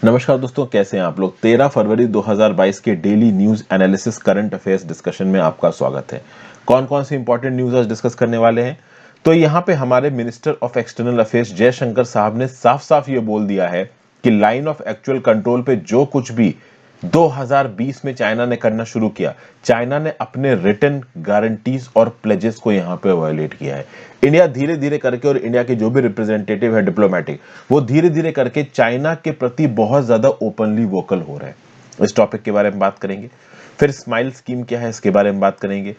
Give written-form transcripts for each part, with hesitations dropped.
नमस्कार दोस्तों, कैसे हैं आप लोग। 13 फरवरी 2022 के daily news analysis current affairs discussion में आपका स्वागत है। कौन कौन सी इंपॉर्टेंट न्यूज आज डिस्कस करने वाले हैं। तो यहाँ पे हमारे minister of external affairs Jaishankar साहब ने साफ साफ ये बोल दिया है कि लाइन ऑफ एक्चुअल कंट्रोल पे जो कुछ भी 2020 में चाइना ने करना शुरू किया, चाइना ने अपने रिटन गारंटीज और प्लेजेस को यहाँ पे वायलेट किया है। इंडिया धीरे धीरे करके, और इंडिया के जो भी रिप्रेजेंटेटिव है डिप्लोमेटिक, वो धीरे धीरे करके चाइना के प्रति बहुत ज्यादा ओपनली वोकल हो रहे हैं। इस टॉपिक के बारे में बात करेंगे। फिर स्माइल स्कीम क्या है, इसके बारे में बात करेंगे।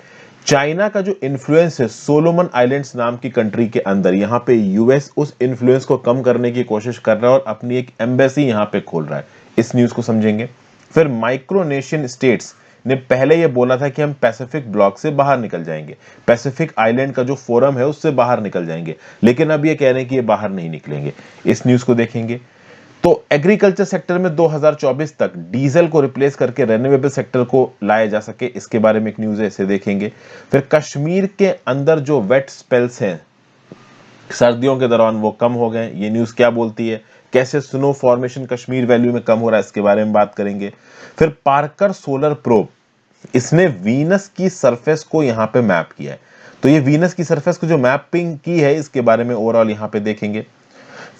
चाइना का जो इन्फ्लुएंस है सोलोमन आइलैंड्स नाम की कंट्री के अंदर, यहाँ पे यूएस उस इन्फ्लुएंस को कम करने की कोशिश कर रहा है और अपनी एक एम्बेसी यहाँ पे खोल रहा है। इस न्यूज को समझेंगे। फिर माइक्रोनेशियन स्टेट्स ने पहले ये बोला था कि हम पैसिफिक ब्लॉक से बाहर निकल जाएंगे, पैसिफिक आइलैंड का जो फोरम है उससे बाहर निकल जाएंगे, लेकिन अब ये कह रहे हैं कि ये बाहर नहीं निकलेंगे। इस न्यूज को देखेंगे। तो एग्रीकल्चर सेक्टर में 2024 तक डीजल को रिप्लेस करके रेन्यूएबल सेक्टर को लाया जा सके, इसके बारे में एक न्यूज है, इसे देखेंगे। फिर कश्मीर के अंदर जो वेट स्पेल्स हैं सर्दियों के दौरान वो कम हो गए, ये न्यूज क्या बोलती है। कैसे स्नो फॉर्मेशन कश्मीर वैल्यू में कम हो रहा है, इसके बारे में बात करेंगे। फिर पार्कर सोलर प्रोब, इसने वीनस की सरफेस को यहां पे मैप किया है। तो ये वीनस की सरफेस को जो मैपिंग की है, इसके बारे में ओवरऑल यहां पे देखेंगे।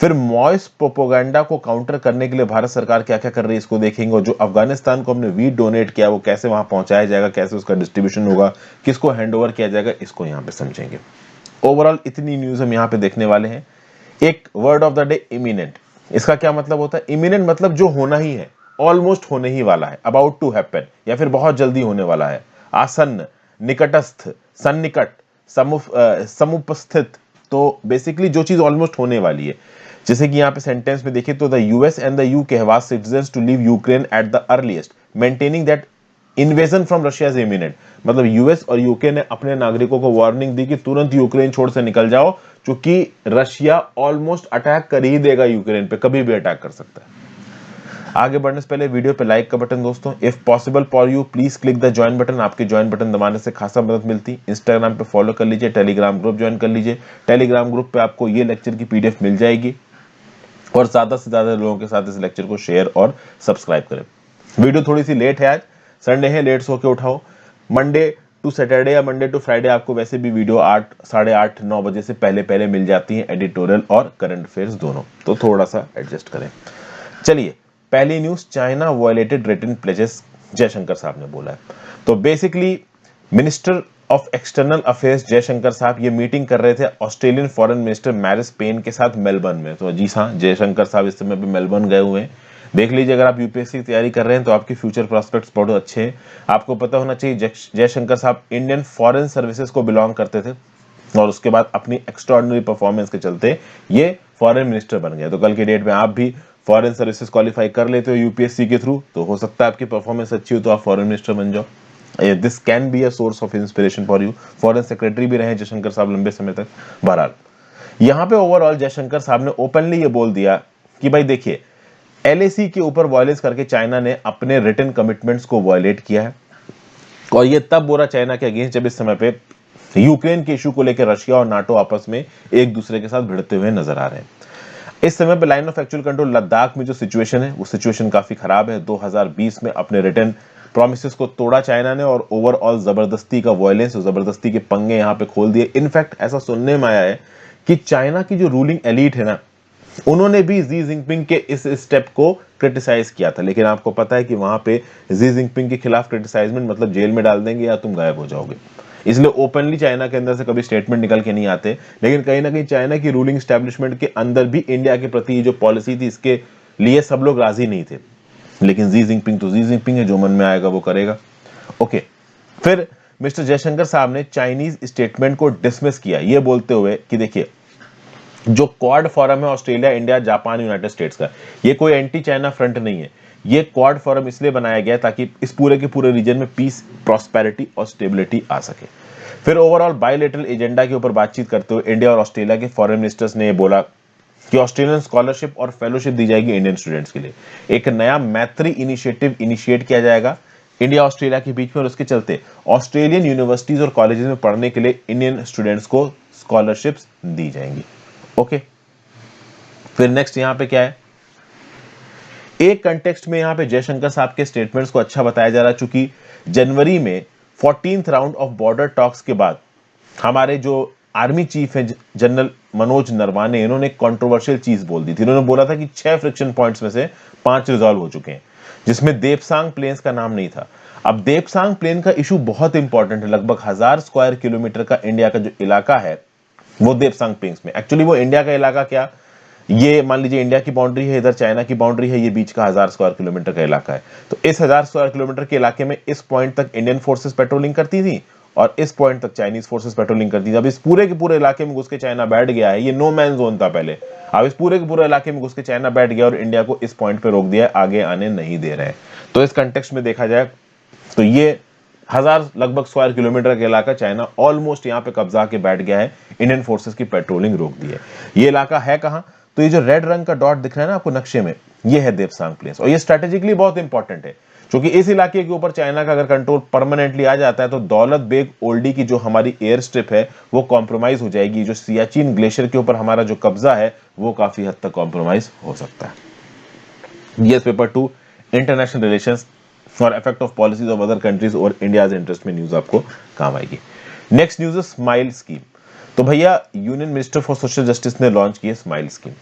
फिर मॉइस प्रोपोगंडा को काउंटर करने के लिए भारत सरकार क्या क्या कर रही है, इसको देखेंगे। और जो अफगानिस्तान को हमने वीट डोनेट किया, वो कैसे वहां पहुंचाया जाएगा, कैसे उसका डिस्ट्रीब्यूशन होगा, किसको हैंडओवर किया जाएगा, इसको यहां पे समझेंगे। ओवरऑल इतनी न्यूज हम यहाँ पे देखने वाले हैं। एक word of the day, imminent. इसका क्या मतलब होता है। इमिनेंट मतलब जो होना ही है, ऑलमोस्ट होने ही वाला है, अबाउट टू हैपन, या फिर बहुत जल्दी होने वाला है। आसन्न, निकटस्थ, सन्निकट, समुपस्थित। तो बेसिकली जो चीज ऑलमोस्ट होने वाली है। जैसे कि यहाँ पे सेंटेंस में देखिए तो the US and the UK have asked citizens to leave Ukraine at the earliest, maintaining that invasion from Russia is imminent. मतलब यूएस और यूके ने अपने नागरिकों को वार्निंग दी कि तुरंत यूक्रेन छोड़ से निकल जाओ, क्योंकि रशिया ऑलमोस्ट अटैक कर ही देगा यूक्रेन पे, कभी भी अटैक कर सकता है। आगे बढ़ने से पहले वीडियो पे लाइक का बटन दोस्तों, if possible for you please click the join button. आपके ज्वाइन बटन दबाने से खासा मदद मिलती। इंस्टाग्राम पे फॉलो कर लीजिए, टेलीग्राम ग्रुप ज्वाइन कर लीजिए। टेलीग्राम ग्रुप पे आपको ये लेक्चर की पीडीएफ मिल जाएगी, और ज्यादा से ज्यादा लोगों के साथ इस लेक्चर को शेयर और सब्सक्राइब करें। वीडियो थोड़ी सी लेट है, आज संडे है, लेट सो के उठाओ। मंडे टू सैटरडे या मंडे टू फ्राइडे आपको वैसे भी वीडियो 8, साढ़े 8, 9 बजे से पहले पहले मिल जाती है, एडिटोरियल और करंट अफेयर्स दोनों, तो थोड़ा सा एडजस्ट करें। चलिए, पहली news, China violated written pledges, Jaishankar साहब ने बोला है। तो basically minister of external affairs Jaishankar साहब ये मीटिंग कर रहे थे Australian foreign minister Marise Payne के साथ मेलबर्न में। तो जी हाँ, जयशंकर साहब इस समय पे मेलबर्न गए हुए हैं। देख लीजिए, अगर आप यूपीएससी की तैयारी कर रहे हैं तो आपके फ्यूचर प्रोस्पेक्ट्स बहुत अच्छे हैं। आपको पता होना चाहिए जयशंकर साहब इंडियन फॉरेन सर्विसेज को बिलोंग करते थे, और उसके बाद अपनी एक्स्ट्राऑर्डिनरी परफॉर्मेंस के चलते ये फॉरेन मिनिस्टर बन गए। तो कल की डेट में आप भी फॉरेन सर्विसेज क्वालिफाई कर लेते हो यूपीएससी के थ्रू, तो हो सकता है आपकी परफॉर्मेंस अच्छी हो तो आप फॉरेन मिनिस्टर बन जाओ। This can be a source of inspiration for you. Foreign secretary भी रहे जयशंकर साहब लंबे समय तक। बहरहाल, यहां पे ओवरऑल जयशंकर साहब ने ओपनली ये बोल दिया कि भाई देखिए, एलएसी के ऊपर वायलेट करके चाइना ने अपने रिटन कमिटमेंट्स को वायलेट किया है। और ये तब बोला चाइना के अगेंस्ट जब इस समय पे यूक्रेन के इशू को लेकर रशिया और नाटो आपस में एक दूसरे के साथ भिड़ते हुए नजर आ रहे हैं। इस समय पे line of actual control Ladakh में जो सिचुएशन है, वो सिचुएशन काफी खराब है। 2020 में अपने रिटर्न प्रोमिसेस को तोड़ा चाइना ने, और ओवरऑल जबरदस्ती का वायलेंस और जबरदस्ती के पंगे यहां पे खोल दिए। इनफैक्ट ऐसा सुनने में आया है कि चाइना की जो रूलिंग एलीट है ना, उन्होंने भी जी जिनपिंग के इस स्टेप को क्रिटिसाइज किया था। लेकिन आपको पता है कि वहां पे जी जिनपिंग के खिलाफ क्रिटिसाइजमेंट मतलब जेल में डाल देंगे या तुम गायब हो जाओगे। इसलिए ओपनली चाइना के अंदर से कभी स्टेटमेंट निकल के नहीं आते। लेकिन कहीं ना कहीं चाइना की रूलिंग स्टैब्लिशमेंट के अंदर भी इंडिया के प्रति जो पॉलिसी थी, इसके लिए सब लोग राजी नहीं थे। लेकिन जी जिनपिंग तो जी जिनपिंग है, जो मन में आएगा वो करेगा। ओके, फिर मिस्टर जयशंकर साहब ने चाइनीज स्टेटमेंट को डिसमिस किया, ये बोलते हुए कि देखिए, जो क्वाड फोरम है Australia, India, Japan, United states का, ये कोई एंटी चाइना फ्रंट नहीं है। ये क्वाड फोरम इसलिए बनाया गया ताकि इस पूरे के पूरे रीजन में पीस, प्रॉस्पेरिटी और स्टेबिलिटी आ सके। फिर ओवरऑल बायलैटरल एजेंडा के ऊपर बातचीत करते हुए इंडिया और ऑस्ट्रेलिया के फॉरेन मिनिस्टर्स ने बोला कि ऑस्ट्रेलियन स्कॉलरशिप और फेलोशिप दी जाएगी इंडियन स्टूडेंट्स के लिए। एक नया मैत्री इनिशिएटिव इनिशिएट किया जाएगा इंडिया ऑस्ट्रेलिया के बीच में, और उसके चलते ऑस्ट्रेलियन यूनिवर्सिटीज और कॉलेजेस में पढ़ने के लिए इंडियन स्टूडेंट्स को स्कॉलरशिप्स दी जाएंगी। ओके, फिर नेक्स्ट यहां पे क्या है, एक कंटेक्स्ट में यहाँ पे जयशंकर साहब के स्टेटमेंट्स को अच्छा बताया जा रहा है, चूंकि जनवरी में 14th round of border talks के बाद हमारे जो आर्मी चीफ है जनरल मनोज नरवाने, इन्होंने एक कंट्रोवर्शियल चीज बोल दी थी। इन्होंने बोला था कि 6 फ्रिक्शन पॉइंट्स में से 5 रिजॉल्व हो चुके हैं, जिसमें देपसांग प्लेन्स का नाम नहीं था। अब देपसांग प्लेन का इशू बहुत इंपॉर्टेंट है। लगभग 1000 स्क्वायर किलोमीटर का इंडिया का जो इलाका है वो देपसांग प्लेन्स में, एक्चुअली वो इंडिया का इलाका क्या, ये मान लीजिए इंडिया की बाउंड्री है, इधर चाइना की बाउंड्री है, ये बीच का 1000 स्क्वायर किलोमीटर का इलाका है। तो इस 1000 स्क्वायर किलोमीटर के इलाके में इस पॉइंट तक इंडियन फोर्सेस पेट्रोलिंग करती थी और इस पॉइंट तक चाइनीज फोर्सेस पेट्रोलिंग करती थी। अब इस पूरे के पूरे इलाके में घुस के चाइना बैठ गया है, ये नो मैन जोन था पहले। अब इस पूरे के पूरे इलाके में घुस के चाइना बैठ गया और इंडिया को इस पॉइंट पे रोक दिया है, आगे आने नहीं दे रहे हैं। तो इस कंटेक्स्ट में देखा जाए तो ये 1000 लगभग स्क्वायर किलोमीटर का इलाका चाइना ऑलमोस्ट यहाँ पे कब्जा के बैठ गया है, इंडियन फोर्सेस की पेट्रोलिंग रोक दी है। ये इलाका है कहां, तो ये जो रेड रंग का डॉट दिख रहा है ना आपको नक्शे में, ये है देपसांग प्लेस, और ये स्ट्रेटेजिकली बहुत इंपॉर्टेंट है, क्योंकि इस इलाके के ऊपर चाइना का अगर कंट्रोल परमानेंटली आ जाता है तो दौलत बेग ओल्डी की जो हमारी एयर स्ट्रिप है वो कॉम्प्रोमाइज हो जाएगी। जो सियाचिन ग्लेशियर के ऊपर हमारा जो कब्जा है वो काफी हद तक कॉम्प्रोमाइज हो सकता है। यस पेपर 2 इंटरनेशनल रिलेशंस और effect of policies of other countries और इंडियाज इंटरेस्ट में न्यूज आपको काम आएगी। नेक्स्ट न्यूज है स्माइल स्कीम। तो भैया union minister for social justice ने लॉन्च की है स्माइल स्कीम।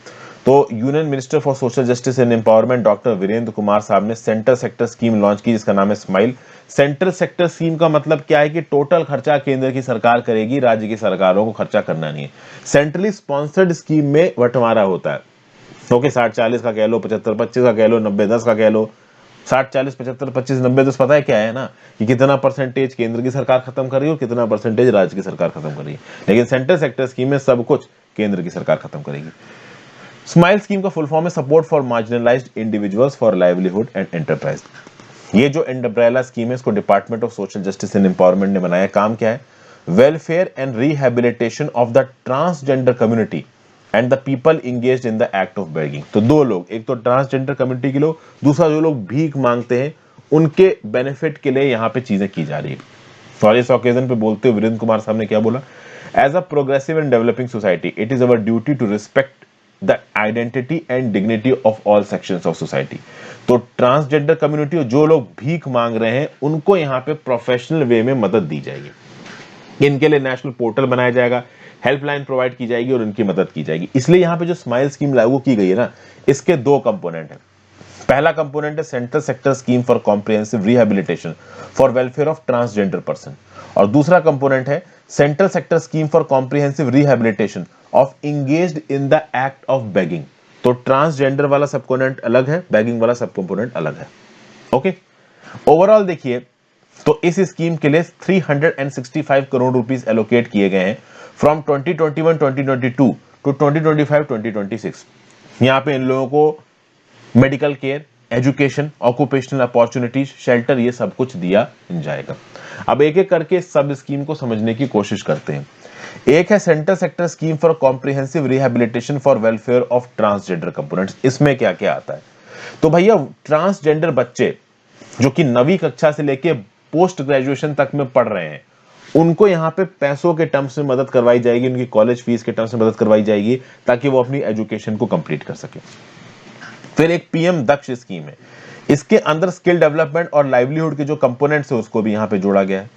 तो union minister for social justice and empowerment doctor Virendra Kumar साहब ने सेंट्रल सेक्टर स्कीम लॉन्च की, जिसका नाम है स्माइल। सेंट्रल सेक्टर स्कीम का मतलब क्या है कि टोटल खर्चा केंद्र की सरकार करेगी, राज्य की सरकारों को खर्चा करना नहीं है। सेंट्रली स्पॉन्सर्ड स्कीम में बंटवारा होता है, ओके, 60-40 का कह लो, 75-25 का कह लो, 90-10 का कह लो। 60-40 75-25 90-10 पता है क्या है ना, कि कितना परसेंटेज केंद्र की सरकार खत्म कर रही है और कितना परसेंटेज राज्य की सरकार खत्म कर रही है। लेकिन सेंट्रल सेक्टर स्कीम में सब कुछ केंद्र की सरकार खत्म करेगी। स्माइल स्कीम का फुल फॉर्म है support for marginalised individuals for livelihood and enterprise. ये जो एंब्रेला स्कीम है इसको department of social justice and empowerment ने बनाया। काम क्या है, welfare and rehabilitation of the transgender community and the people engaged in the act of begging. तो दो लोग, एक तो ट्रांसजेंडर कम्युनिटी के लोग, दूसरा जो लोग भीख मांगते हैं, उनके बेनिफिट के लिए यहाँ पे चीजें की जा रही है। और इस ओकेजन पे बोलते हुए वीरेंद्र कुमार साहब ने क्या बोला, as a progressive and developing society it is our duty to respect the identity and dignity of all sections of society. तो ट्रांसजेंडर कम्युनिटी और जो लोग भीख मांग रहे हैं उनको यहाँ पे प्रोफेशनल वे में मदद दी जाएगी। इनके लिए नेशनल पोर्टल बनाया जाएगा, हेल्पलाइन प्रोवाइड की जाएगी और उनकी मदद की जाएगी। इसलिए यहाँ पे जो स्माइल स्कीम लागू की गई है ना, इसके दो कंपोनेंट है। पहला कंपोनेंट है central sector scheme for comprehensive rehabilitation for welfare of transgender person, और दूसरा कंपोनेंट है central sector scheme for comprehensive rehabilitation of engaged in the act of begging. तो ट्रांसजेंडर वाला सब कंपोनेंट अलग है, बेगिंग वाला सब कंपोनेंट अलग है। ओके, ओवरऑल देखिए तो इस स्कीम के लिए 365 करोड़ रुपीस एलोकेट किए गए हैं फ्रॉम 2021-2022 टू 2025-2026। यहां पे इन लोगों को medical care, education, occupational opportunities, shelter, ये सब कुछ दिया जाएगा। अब एक एक करके सब स्कीम को समझने की कोशिश करते हैं। एक है central sector scheme for comprehensive rehabilitation for welfare of transgender components. इसमें क्या क्या आता है, तो भैया ट्रांसजेंडर बच्चे जो कि 9वीं कक्षा से लेके पोस्ट ग्रेजुएशन तक में पढ़ रहे हैं, उनको यहाँ पे पैसों के टर्म्स में मदद करवाई जाएगी, उनकी कॉलेज फीस के टर्म्स में मदद करवाई जाएगी ताकि वो अपनी एजुकेशन को कंप्लीट कर सके। फिर एक पीएम दक्ष स्कीम है, इसके अंदर स्किल डेवलपमेंट और लाइवलीहुड के जो कंपोनेंट्स है उसको भी यहाँ पे जोड़ा गया है।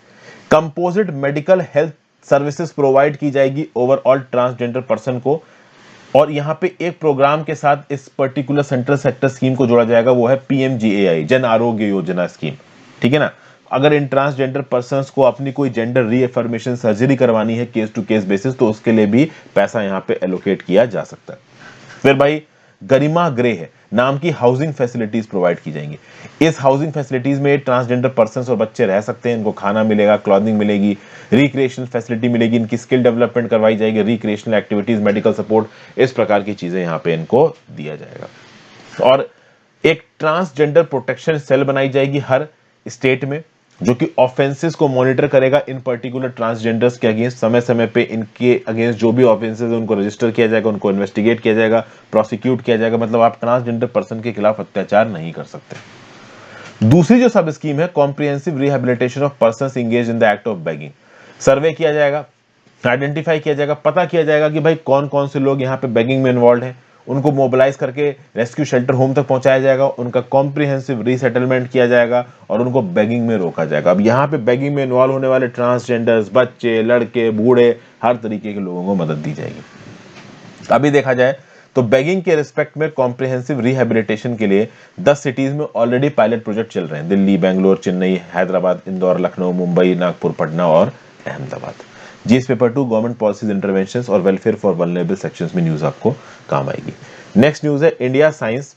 Composite medical health services provide की जाएगी ओवरऑल ट्रांसजेंडर पर्सन को, और यहाँ पे एक प्रोग्राम के साथ इस पर्टिकुलर सेंट्रल सेक्टर स्कीम को जोड़ा जाएगा, वो है पीएमजीएआई, जन आरोग्य योजना स्कीम। ठीक है ना, अगर इन ट्रांसजेंडर पर्सन्स को अपनी कोई जेंडर रीअफर्मेशन सर्जरी करवानी है केस टू केस बेसिस, तो उसके लिए भी पैसा यहाँ पे एलोकेट किया जा सकता है। फिर भाई गरिमा गृह नाम की हाउसिंग फैसिलिटीज प्रोवाइड की जाएंगी। इस हाउसिंग फैसिलिटीज में ट्रांसजेंडर पर्सन्स और बच्चे रह सकते हैं, इनको खाना मिलेगा, क्लॉथिंग मिलेगी, रिक्रिएशनल फैसिलिटी मिलेगी, इनकी स्किल डेवलपमेंट करवाई जाएगी, रिक्रिएशनल एक्टिविटीज, मेडिकल सपोर्ट, इस प्रकार की चीजें यहाँ पे इनको दिया जाएगा। और एक ट्रांसजेंडर प्रोटेक्शन सेल बनाई जाएगी हर स्टेट में, जो कि ऑफेंसेस को मॉनिटर करेगा इन पर्टिकुलर ट्रांसजेंडर्स के अगेंस्ट। समय समय पे इनके अगेंस्ट जो भी ऑफेंसेस है उनको रजिस्टर किया जाएगा, उनको इन्वेस्टिगेट किया जाएगा, प्रोसिक्यूट किया जाएगा। मतलब आप ट्रांसजेंडर पर्सन के खिलाफ अत्याचार नहीं कर सकते। दूसरी जो सब स्कीम है comprehensive rehabilitation of persons engage in the act of begging. Survey किया जाएगा, आइडेंटिफाई किया जाएगा, पता किया जाएगा कि भाई कौन कौन से लोग यहाँ पे बेगिंग में इन्वॉल्व है, उनको मोबिलाइज करके रेस्क्यू शेल्टर होम तक पहुंचाया जाएगा, उनका कॉम्प्रिहेंसिव रीसेटलमेंट किया जाएगा और उनको बेगिंग में रोका जाएगा। अब यहाँ पे बेगिंग में इन्वॉल्व होने वाले ट्रांसजेंडर्स, बच्चे, लड़के, बूढ़े, हर तरीके के लोगों को मदद दी जाएगी। अभी देखा जाए तो बेगिंग के रिस्पेक्ट में कॉम्प्रिहेंसिव रिहेबिलिटेशन के लिए 10 सिटीज में ऑलरेडी पायलट प्रोजेक्ट चल रहे हैं, दिल्ली, बेंगलोर, चेन्नई, हैदराबाद, इंदौर, लखनऊ, मुंबई, नागपुर, पटना और Ahmedabad. GS paper 2 government policies, interventions और वेलफेयर फॉर वल्नरेबल सेक्शंस में न्यूज आपको काम आएगी। नेक्स्ट न्यूज है India signs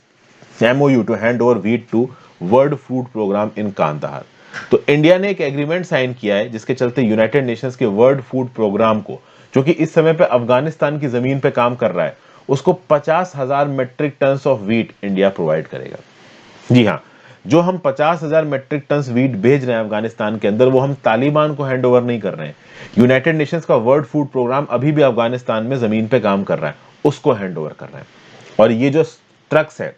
MOU to hand over wheat to world food programme in Kandahar. तो इंडिया ने एक एग्रीमेंट साइन किया है जिसके चलते यूनाइटेड नेशंस के वर्ल्ड फूड प्रोग्राम को, जो कि इस समय पे अफगानिस्तान की जमीन पे काम कर रहा है, उसको 50,000 metric ton of wheat India provide करेगा। जी हाँ, जो हम 50,000 मेट्रिक टन व्हीट भेज रहे हैं अफगानिस्तान के अंदर, वो हम तालिबान को हैंड ओवर नहीं कर रहे हैं। यूनाइटेड नेशंस का वर्ल्ड फूड प्रोग्राम अभी भी अफगानिस्तान में जमीन पे काम कर रहा है, उसको हैंड ओवर कर रहे हैं। और ये जो ट्रक्स है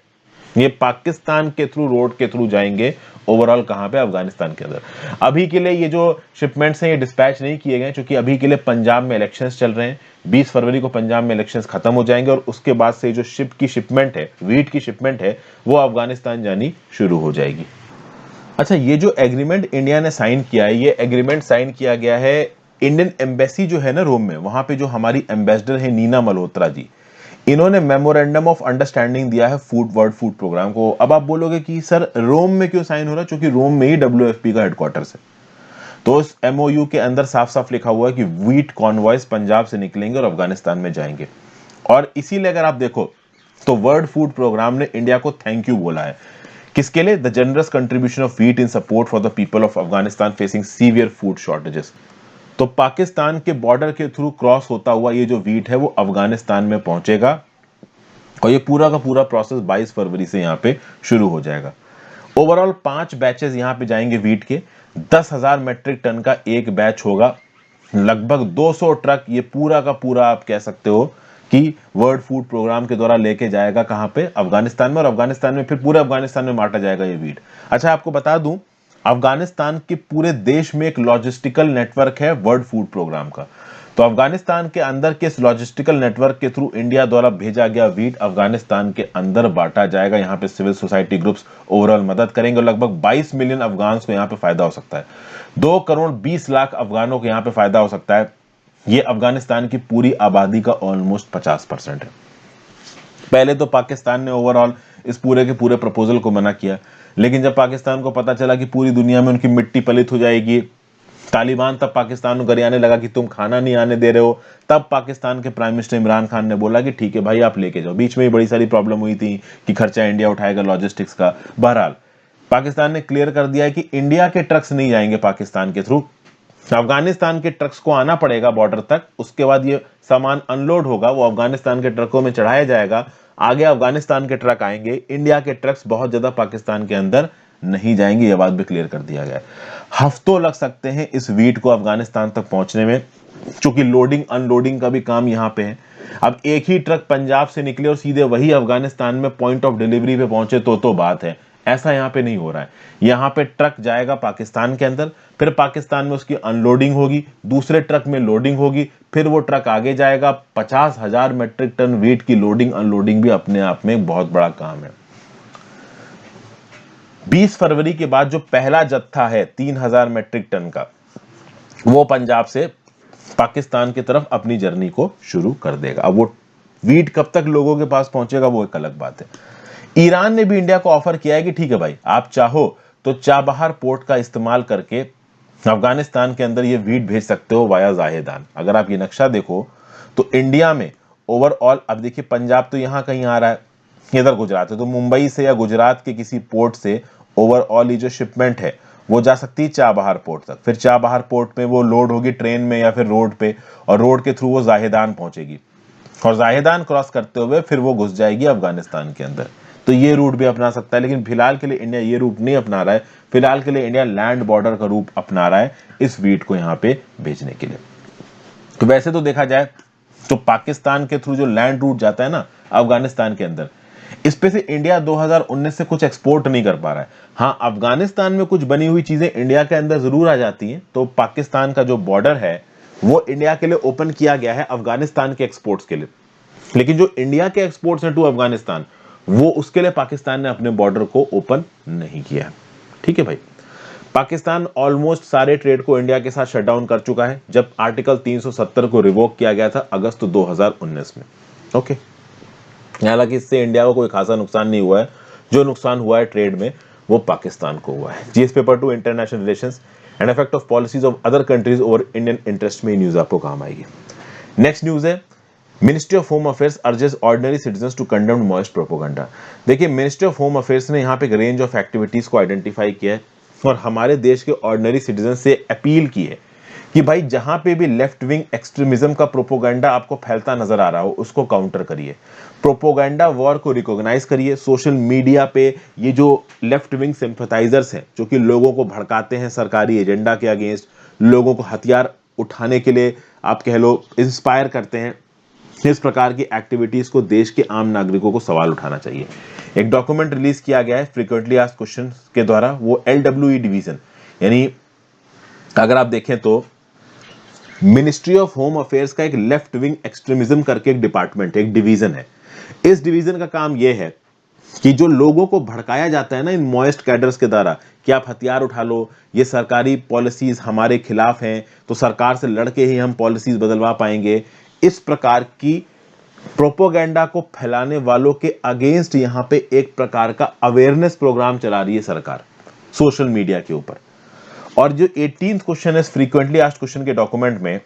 ये पाकिस्तान के थ्रू, रोड के थ्रू जाएंगे ओवरऑल कहां पे, अफगानिस्तान के अंदर। अभी के लिए ये जो शिपमेंट्स हैं ये डिस्पैच नहीं किए गए, क्योंकि अभी के लिए पंजाब में इलेक्शंस चल रहे हैं। 20 फरवरी को पंजाब में इलेक्शंस खत्म हो जाएंगे और उसके बाद से जो शिप की शिपमेंट है, व्हीट की शिपमेंट है, वो अफगानिस्तान जानी शुरू हो जाएगी। अच्छा, ये जो एग्रीमेंट इंडिया ने साइन किया है, ये एग्रीमेंट साइन किया गया है इंडियन एम्बेसी जो है ना रोम में, वहां पे जो हमारी एम्बेसडर है नीना मल्होत्रा जी, इन्होंने मेमोरेंडम ऑफ अंडरस्टैंडिंग दिया है वर्ल्ड फूड प्रोग्राम को। अब आप बोलोगे कि सर रोम में क्यों साइन हो रहा है, क्योंकि रोम में ही WFP का हेडक्वार्टर्स है। तो उस MOU के अंदर साफ साफ लिखा हुआ है कि व्हीट कॉन्वॉयज पंजाब से निकलेंगे और अफगानिस्तान में जाएंगे। और इसीलिए अगर आप देखो तो वर्ल्ड फूड प्रोग्राम ने इंडिया को थैंक यू बोला है। किसके लिए? The generous contribution of wheat in support for the people of Afghanistan facing severe food shortages. तो पाकिस्तान के बॉर्डर के थ्रू क्रॉस होता हुआ ये जो व्हीट है वो अफगानिस्तान में पहुंचेगा और ये पूरा का पूरा प्रोसेस 22 फरवरी से यहाँ पे शुरू हो जाएगा। ओवरऑल 5 बैचेस यहाँ पे जाएंगे व्हीट के, 10,000 मेट्रिक टन का एक बैच होगा, लगभग 200 ट्रक ये पूरा का पूरा आप कह सकते हो कि वर्ल्ड फूड प्रोग्राम के द्वारा लेके जाएगा कहां पे, अफगानिस्तान में। और अफगानिस्तान में फिर पूरे अफगानिस्तान में बांटा जाएगा ये व्हीट। अच्छा, आपको बता दूं अफगानिस्तान के पूरे देश में एक लॉजिस्टिकल नेटवर्क है वर्ल्ड फूड प्रोग्राम का। तो अफगानिस्तान के अंदर के इस लॉजिस्टिकल नेटवर्क के थ्रू इंडिया द्वारा भेजा गया व्हीट अफगानिस्तान के अंदर बांटा जाएगा। यहाँ पे सिविल सोसाइटी ग्रुप्स ओवरऑल मदद करेंगे और लगभग 22 मिलियन अफगान को यहाँ पे फायदा हो सकता है। 2 करोड़ 20 लाख अफगानों को यहाँ पे फायदा हो सकता है। ये अफगानिस्तान की पूरी आबादी का ऑलमोस्ट 50% है। पहले तो पाकिस्तान ने ओवरऑल इस पूरे के पूरे प्रपोजल को मना किया, लेकिन जब पाकिस्तान को पता चला कि पूरी दुनिया में उनकी मिट्टी पलित हो जाएगी, तालिबान तब पाकिस्तान को गरियाने लगा कि तुम खाना नहीं आने दे रहे हो, तब पाकिस्तान के प्राइम मिनिस्टर इमरान खान ने बोला कि ठीक है भाई आप लेके जाओ। बीच में ही बड़ी सारी प्रॉब्लम हुई थी कि खर्चा इंडिया उठाएगा लॉजिस्टिक्स का। बहरहाल पाकिस्तान ने क्लियर कर दिया है कि इंडिया के ट्रक्स नहीं जाएंगे पाकिस्तान के थ्रू, अफगानिस्तान के ट्रक्स को आना पड़ेगा बॉर्डर तक। उसके बाद ये सामान अनलोड होगा, वो अफगानिस्तान के ट्रकों में चढ़ाया जाएगा, आगे अफगानिस्तान के ट्रक आएंगे। इंडिया के ट्रक्स बहुत ज्यादा पाकिस्तान के अंदर नहीं जाएंगे, ये बात भी क्लियर कर दिया गया है। हफ्तों लग सकते हैं इस व्हीट को अफगानिस्तान तक पहुंचने में, क्योंकि लोडिंग अनलोडिंग का भी काम यहां पे है। अब एक ही ट्रक पंजाब से निकले और सीधे वही अफगानिस्तान में पॉइंट ऑफ डिलीवरी पे पहुंचे तो बात है, ऐसा यहां पे नहीं हो रहा है। यहां पे ट्रक जाएगा पाकिस्तान के अंदर, फिर पाकिस्तान में उसकी अनलोडिंग होगी, दूसरे ट्रक में लोडिंग होगी, फिर वो ट्रक आगे जाएगा। 50,000 मेट्रिक टन वेट की लोडिंग अनलोडिंग भी अपने आप में बहुत बड़ा काम है। 20 फरवरी के बाद जो पहला जत्था है 3,000 मेट्रिक टन का, वो पंजाब से पाकिस्तान की तरफ अपनी जर्नी को शुरू कर देगा। अब वो वीट कब तक लोगों के पास पहुंचेगा वो एक अलग बात है। ईरान ने भी इंडिया को ऑफर किया है कि ठीक है भाई, आप चाहो तो चाबहार पोर्ट का इस्तेमाल करके अफगानिस्तान के अंदर ये वीट भेज सकते हो वाया जाहेदान। अगर आप ये नक्शा देखो तो इंडिया में ओवरऑल, अब देखिए पंजाब तो यहां कहीं आ रहा है, इधर गुजरात है, तो मुंबई से या गुजरात के किसी पोर्ट से ओवरऑल ये जो शिपमेंट है वो जा सकती है चाबहार पोर्ट तक। फिर चाबहार पोर्ट में वो लोड होगी ट्रेन में या फिर रोड पे, और रोड के थ्रू वो जाहेदान पहुंचेगी और जाहेदान क्रॉस करते हुए फिर वो घुस जाएगी अफगानिस्तान के अंदर। तो ये रूट भी अपना सकता है, लेकिन फिलहाल के लिए इंडिया ये रूट नहीं अपना रहा है। फिलहाल के लिए इंडिया लैंड बॉर्डर का रूट अपना रहा है इस वीट को यहाँ पे भेजने के लिए। तो वैसे तो देखा जाए तो पाकिस्तान के थ्रू जो लैंड रूट जाता है ना अफगानिस्तान के अंदर, इस पे से इंडिया 2019 से कुछ एक्सपोर्ट नहीं कर पा रहा है। हाँ, अफगानिस्तान में कुछ बनी हुई चीजें इंडिया के अंदर जरूर आ जाती हैं। तो पाकिस्तान का जो बॉर्डर है वो इंडिया के लिए ओपन किया गया है अफगानिस्तान के एक्सपोर्ट्स के लिए। लेकिन जो इंडिया के एक्सपोर्ट्स हैं टू अफगानिस्तान, वो उसके लिए पाकिस्तान ने अपने बॉर्डर को ओपन नहीं किया। ठीक है भाई, पाकिस्तान ऑलमोस्ट सारे ट्रेड को इंडिया के साथ शटडाउन कर चुका है जब आर्टिकल 370 को रिवोक किया गया था अगस्त 2019 में। ओके, हालांकि इससे इंडिया को कोई खासा नुकसान नहीं हुआ है, जो नुकसान हुआ है ट्रेड में वो पाकिस्तान को हुआ है। GS paper 2 international relations and effect of policies of other countries over Indian interest में न्यूज आपको काम आएगी। नेक्स्ट न्यूज है, ministry of home affairs urges ordinary citizens to condemn Maoist propaganda. देखिए, मिनिस्ट्री ऑफ होम अफेयर्स ने यहाँ पे एक रेंज ऑफ एक्टिविटीज को आइडेंटिफाई किया है और हमारे देश के ऑर्डिनरी सिटीजन से अपील की है कि भाई जहां पे भी लेफ्ट विंग एक्सट्रीमिज्म का प्रोपोगंडा आपको फैलता नजर आ रहा हो उसको काउंटर करिए, प्रोपोगंडा वॉर को रिकॉग्नाइज करिए। सोशल मीडिया पे ये जो लेफ्ट विंग सिंपैथाइजर्स हैं जो कि लोगों को भड़काते हैं सरकारी एजेंडा के अगेंस्ट, लोगों को हथियार उठाने के लिए आप कह लो इंस्पायर करते हैं, इस प्रकार की एक्टिविटीज को देश के आम नागरिकों को सवाल उठाना चाहिए। एक डॉक्यूमेंट रिलीज किया गया है फ्रीक्वेंटली आस्क्ड क्वेश्चन के द्वारा, वो LWE डिवीजन, यानी अगर आप देखें तो मिनिस्ट्री ऑफ होम अफेयर्स का एक लेफ्ट विंग एक्सट्रीमिज्म करके एक डिपार्टमेंट, एक डिवीजन है। इस डिवीजन का काम यह है कि जो लोगों को भड़काया जाता है ना इन मॉइस्ट कैडर्स के द्वारा कि आप हथियार उठा लो, ये सरकारी पॉलिसीज हमारे खिलाफ हैं तो सरकार से लड़के ही हम पॉलिसीज बदलवा पाएंगे, इस प्रकार की प्रोपोगंडा को फैलाने वालों के अगेंस्ट यहां पे एक प्रकार का अवेयरनेस प्रोग्राम चला रही है सरकार सोशल मीडिया के ऊपर। और जो 18th क्वेश्चन है फ्रीक्वेंटली आस्क्ड क्वेश्चन के डॉक्यूमेंट में,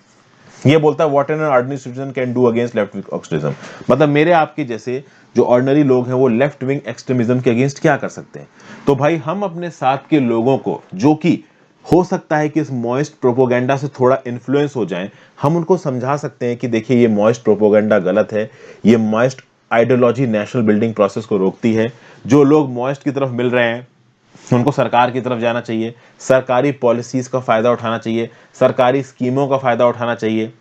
ये बोलता है what an ordinary citizen can do against left wing extremism, मतलब मेरे आपके जैसे जो ऑर्डिनरी लोग हैं वो लेफ्ट विंग एक्सट्रीमिज्म के अगेंस्ट क्या कर सकते हैं। तो भाई हम अपने साथ के लोगों को जो कि हो सकता है कि इस मॉइस्ट प्रोपोगंडा से थोड़ा इन्फ्लुएंस हो जाएं, हम उनको समझा सकते हैं कि देखिए ये मॉइस्ट प्रोपोगंडा गलत है, ये moist ideology national building process को रोकती है। जो लोग मॉइस्ट की तरफ मिल रहे हैं उनको सरकार की तरफ जाना चाहिए, सरकारी पॉलिसीज का फायदा उठाना चाहिए, सरकारी स्कीमों का फायदा उठाना चाहिए।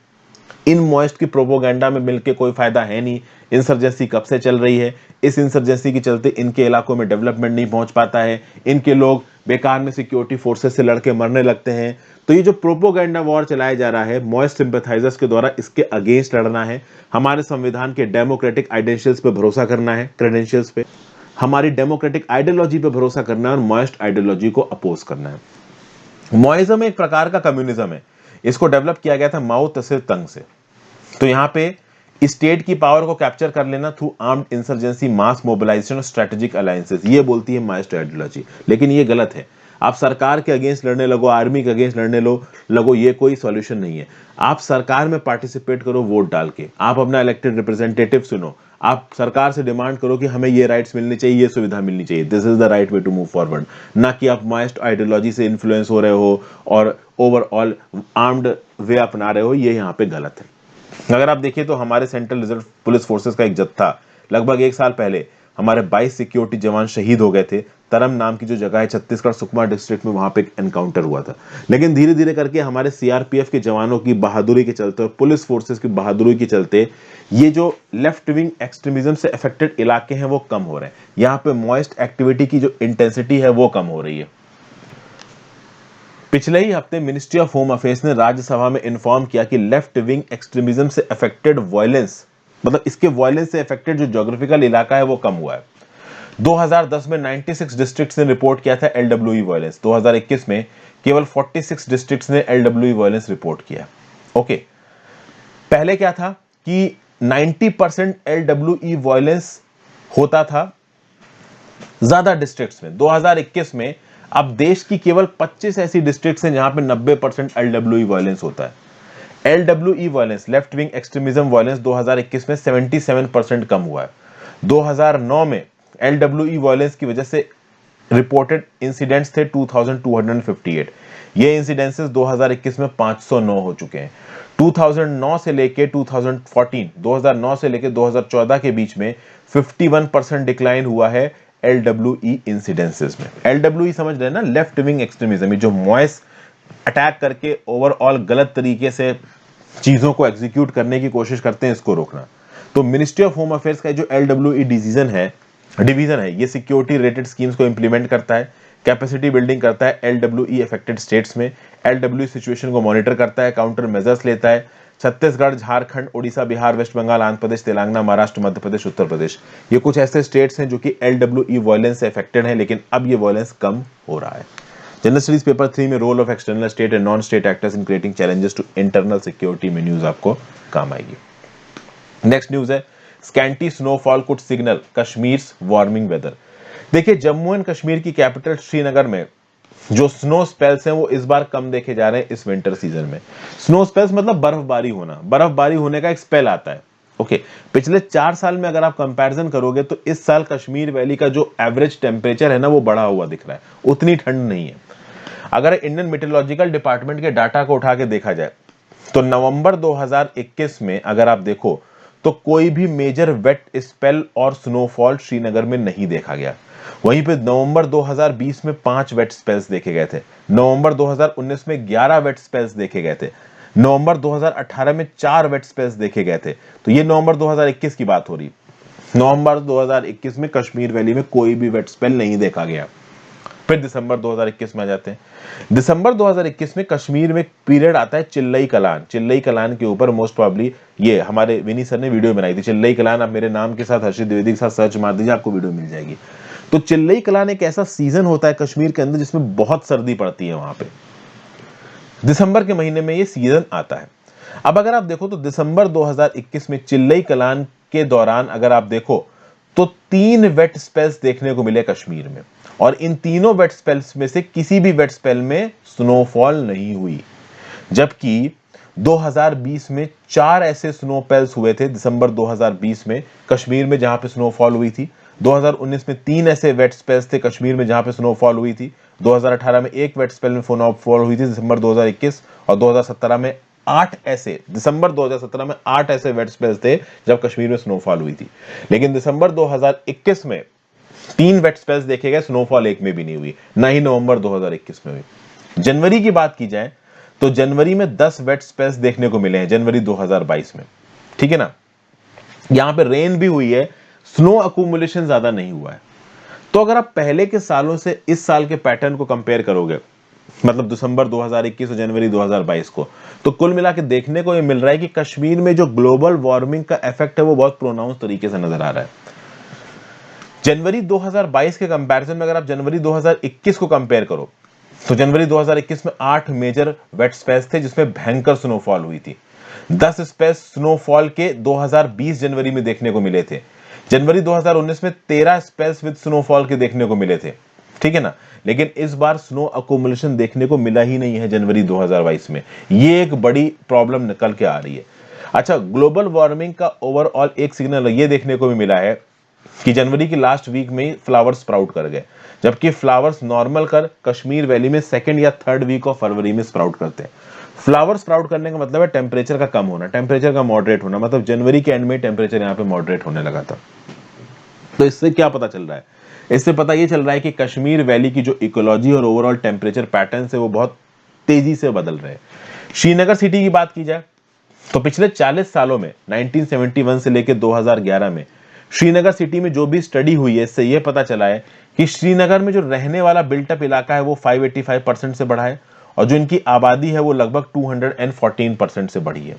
इन मॉइस्ट की प्रोपोगंडा में मिलके कोई फायदा है नहीं। इंसर्जेंसी कब से चल रही है, इस इंसर्जेंसी के चलते इनके इलाकों में डेवलपमेंट नहीं पहुंच पाता है, इनके लोग बेकार में सिक्योरिटी फोर्सेस से लड़के मरने लगते हैं। तो ये जो प्रोपोगंडा वॉर चलाया जा रहा है मॉइस्ट सिंपैथाइजर्स के द्वारा, इसके अगेंस्ट लड़ना है, हमारे संविधान के डेमोक्रेटिक आइडेंशियल्स पे भरोसा करना है, क्रेडेंशियल्स पे, हमारी डेमोक्रेटिक आइडियोलॉजी पे भरोसा करना है और मॉइस्ट आइडियोलॉजी को अपोज करना है। मॉइज्म एक प्रकार का कम्युनिज्म है, इसको डेवलप किया गया था माओ त्से तंग से। तो यहां पे स्टेट की पावर को कैप्चर कर लेना थ्रू आर्म्ड इंसर्जेंसी, मास मोबिलाइजेशन और स्ट्रेटेजिक अलायंसेस, ये बोलती है मॉइस्ट आइडियोलॉजी। लेकिन ये गलत है। आप सरकार के अगेंस्ट लड़ने लगो, आर्मी के अगेंस्ट लड़ने लगो, ये कोई सॉल्यूशन नहीं है। आप सरकार में पार्टिसिपेट करो वोट डाल के, आप अपना इलेक्टेड रिप्रेजेंटेटिव चुनो, आप सरकार से डिमांड करो कि हमें ये राइट्स मिलनी चाहिए, ये सुविधा मिलनी चाहिए। This is the right way to move forward, ना कि आप मॉइस्ट आइडियोलॉजी से इन्फ्लुएंस हो रहे हो और ओवरऑल आर्म्ड वे अपना रहे हो, ये यहाँ पे गलत है। अगर आप देखिए तो हमारे सेंट्रल रिजर्व पुलिस फोर्सेस का एक जत्था लगभग 1 साल पहले हमारे 22 सिक्योरिटी जवान शहीद हो गए थे। तरम नाम की जो जगह है छत्तीसगढ़ सुकमा डिस्ट्रिक्ट में, वहां पे एक एनकाउंटर हुआ था। लेकिन धीरे धीरे करके हमारे सीआरपीएफ के जवानों की बहादुरी के चलते और पुलिस फोर्सेस की बहादुरी के चलते ये जो लेफ्ट विंग एक्सट्रीमिज्म से अफेक्टेड इलाके हैं वो कम हो रहे हैं। यहाँ पे मॉइस्ट एक्टिविटी की जो इंटेंसिटी है वो कम हो रही है। पिछले ही हफ्ते मिनिस्ट्री ऑफ होम अफेयर्स ने राज्यसभा में इन्फॉर्म किया कि लेफ्ट विंग एक्सट्रीमिज्म से अफेक्टेड वायलेंस, मतलब इसके वायलेंस से अफेक्टेड जो ज्योग्राफिकल इलाका है वो कम हुआ है। 2010 में 96 डिस्ट्रिक्ट्स ने रिपोर्ट किया था LWE वायलेंस, 2021 में केवल 46 डिस्ट्रिक्ट्स ने LWE वायलेंस रिपोर्ट किया। ओके, पहले क्या था कि 90% LWE वायलेंस होता था ज्यादा डिस्ट्रिक्ट्स में। 2021 में अब देश की केवल 25 ऐसी डिस्ट्रिक्ट्स हैं जहां पे 90% LWE वायलेंस होता है। LWE violence, left wing extremism violence, 2021 में 77% कम हुआ है। 2009 में LWE वायलेंस की वजह से रिपोर्टेड इंसिडेंट्स थे 2258। ये इंसिडेंसेस 2021 में 509 हो चुके हैं। 2009 से लेके 2014 के बीच में 51% डिक्लाइन हुआ है LWE इंसिडेंसेस में। LWE समझ रहे हैं ना, लेफ्ट विंग एक्सट्रीमिज्म, जो मॉइस अटैक करके ओवरऑल गलत तरीके से चीजों को एग्जीक्यूट करने की कोशिश करते हैं, इसको रोकना। तो मिनिस्ट्री ऑफ होम अफेयर्स का जो LWE डिवीजन है, ये सिक्योरिटी रिलेटेड स्कीम्स को इंप्लीमेंट करता है, कैपेसिटी बिल्डिंग करता है LWE अफेक्टेड स्टेट्स में, LWE सिचुएशन को मॉनिटर करता है, काउंटर मेजर्स लेता है, छत्तीसगढ़, झारखंड, उड़ीसा, बिहार, वेस्ट बंगाल, आंध्र प्रदेश, तेलंगाना, महाराष्ट्र, मध्य प्रदेश, उत्तर प्रदेश, ये कुछ ऐसे स्टेट्स हैं जो कि LWE वायलेंस से अफेक्टेड हैं, लेकिन अब ये वायलेंस कम हो रहा है। जनरल स्टडीज पेपर 3 में role of external state and non state actors in creating challenges to internal security में न्यूज आपको काम आएगी। नेक्स्ट न्यूज है scanty snowfall could signal Kashmir's warming weather. देखिए, जम्मू एंड कश्मीर की कैपिटल श्रीनगर में जो स्नो स्पेल्स हैं वो इस बार कम देखे जा रहे हैं इस विंटर सीजन में। स्नो स्पेल्स मतलब बर्फबारी होना, बर्फबारी होने का एक स्पेल आता है। ओके, पिछले 4 साल में अगर आप कंपैरिजन करोगे तो इस साल कश्मीर वैली का जो एवरेज टेम्परेचर है ना वो बढ़ा हुआ दिख रहा है, उतनी ठंड नहीं है। अगर इंडियन मेट्रोलॉजिकल डिपार्टमेंट के डाटा को उठा के देखा जाए तो नवंबर 2021 में अगर आप देखो तो कोई भी मेजर वेट स्पेल और स्नोफॉल श्रीनगर में नहीं देखा गया। वहीं पे नवंबर 2020 में 5 वेट स्पेल्स देखे गए थे, नवंबर 2019 में 11 वेट स्पेल्स देखे गए थे, नवंबर 2018 में 4 वेट स्पेल्स देखे गए थे। तो ये नवंबर 2021 की बात हो रही। नवंबर 2021 में कश्मीर वैली में कोई भी वेट स्पेल नहीं देखा गया। फिर दिसंबर 2021 में आ जाते हैं। दिसंबर 2021 में कश्मीर में पीरियड आता है चिल्लई कलान। चिल्लई कलान के ऊपर मोस्ट प्रॉब्ली ये हमारे विनी सर ने वीडियो बनाई थी। चिल्लई कलान, आप मेरे नाम के साथ हर्षित द्विवेदी के साथ सर्च मार दीजिए, आपको वीडियो मिल जाएगी। तो चिल्लई कलान एक ऐसा सीजन होता है कश्मीर के अंदर जिसमें बहुत सर्दी पड़ती है। वहां पे दिसंबर के महीने में ये सीजन आता है। अब अगर आप देखो तो दिसंबर 2021 में चिल्लई कलान के दौरान अगर आप देखो तो 3 वेट स्पेल्स देखने को मिले कश्मीर में, और इन तीनों वेट स्पेल्स में से किसी भी वेट स्पेल में स्नोफॉल नहीं हुई। जबकि 2020 में 4 ऐसे स्नोफॉल्स हुए थे दिसंबर 2020 में कश्मीर में जहां पे स्नोफॉल हुई थी। 2019 में 3 ऐसे वेट स्पेल्स थे कश्मीर में जहां पे स्नोफॉल हुई थी। 2018 में 1 वेट स्पेल में स्नोफॉल हुई थी दिसंबर 2021, और 2017 में 8 ऐसे, दिसंबर 2017 में 8 ऐसे वेट स्पेल्स थे जब कश्मीर में स्नोफॉल हुई थी। लेकिन दिसंबर 2021 में 3 वेट स्पेल्स देखे गए, स्नोफॉल एक में भी नहीं हुई, ना ही नवंबर 2021 में हुई। जनवरी की बात की जाए तो जनवरी में 10 वेट स्पेल्स देखने को मिले हैं जनवरी 2022 में, ठीक है ना। यहां पे रेन भी हुई है, स्नो अक्यूमुलेशन ज्यादा नहीं हुआ है। तो अगर आप पहले के सालों से इस साल के पैटर्न को कंपेयर करोगे, मतलब दिसंबर 2021 और जनवरी 2022 को, तो कुल मिला के देखने को ये मिल रहा है कि कश्मीर में जो ग्लोबल वार्मिंग का इफेक्ट है वो बहुत प्रोनाउंस तरीके से नजर आ रहा है। जनवरी 2022 के कंपैरिजन में अगर आप जनवरी 2021 को कंपेयर करो तो जनवरी 2021 में 8 मेजर वेट स्पेल्स थे जिसमें भयंकर स्नोफॉल हुई थी। 10 स्पेल्स स्नोफॉल के 2020 जनवरी में देखने को मिले थे। जनवरी 2019 में 13 स्पेल्स विद स्नोफॉल के देखने को मिले थे, ठीक है ना। लेकिन इस बार स्नो अकोमुलेशन देखने को मिला ही नहीं है जनवरी 2022 में। ये एक बड़ी प्रॉब्लम निकल के आ रही है। अच्छा, ग्लोबल वार्मिंग का ओवरऑल एक सिग्नल ये देखने को भी मिला है कि जनवरी की लास्ट वीक में फ्लावर्स स्प्राउट कर गए, जबकि फ्लावर्स नॉर्मल कर कश्मीर वैली में 2nd या 3rd वीक ऑफ फरवरी में स्प्राउट करते हैं। फ्लावर स्प्राउट करने का मतलब है टेम्परेचर का कम होना, टेम्परेचर का मॉडरेट होना, मतलब जनवरी के एंड में टेम्परेचर यहाँ पे मॉडरेट होने लगा था। तो इससे क्या पता चल रहा है? इससे पता ये चल रहा है कि कश्मीर वैली की जो इकोलॉजी और ओवरऑल टेम्परेचर पैटर्न है वो बहुत तेजी से बदल रहे हैं। श्रीनगर सिटी की बात की जाए तो पिछले 40 सालों में 1971 से लेकर 2011 में श्रीनगर सिटी में जो भी स्टडी हुई है इससे यह पता चला है कि श्रीनगर में जो रहने वाला बिल्टअप इलाका है वो 585% से बढ़ा है, और जो इनकी आबादी है वो लगभग 214% से बढ़ी है।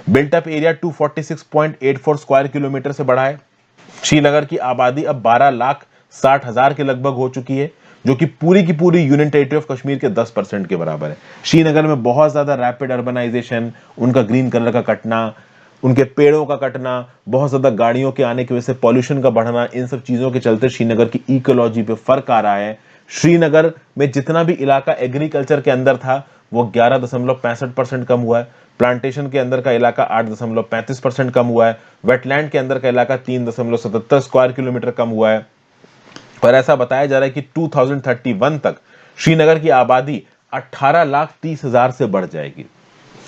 बिल्टअप एरिया 246.84 स्क्वायर किलोमीटर से बढ़ा है। श्रीनगर की आबादी अब 12,60,000 के लगभग हो चुकी है, जो कि पूरी की पूरी यूनियन टेरिटरी ऑफ कश्मीर के 10% के बराबर है। श्रीनगर में बहुत ज्यादा रैपिड अर्बनाइजेशन, उनका ग्रीन कलर का कटना, उनके पेड़ों का कटना, बहुत ज्यादा गाड़ियों के आने की वजह से पॉल्यूशन का बढ़ना, इन सब चीजों के चलते श्रीनगर की इकोलॉजी पे फर्क आ रहा है। श्रीनगर में जितना भी इलाका एग्रीकल्चर के अंदर था वो 11.65% कम हुआ है। प्लांटेशन के अंदर का इलाका 8.35% कम हुआ है। वेटलैंड के अंदर का इलाका 3.77 स्क्वायर किलोमीटर कम हुआ है। और ऐसा बताया जा रहा है कि 2031 तक श्रीनगर की आबादी 18,30,000 से बढ़ जाएगी।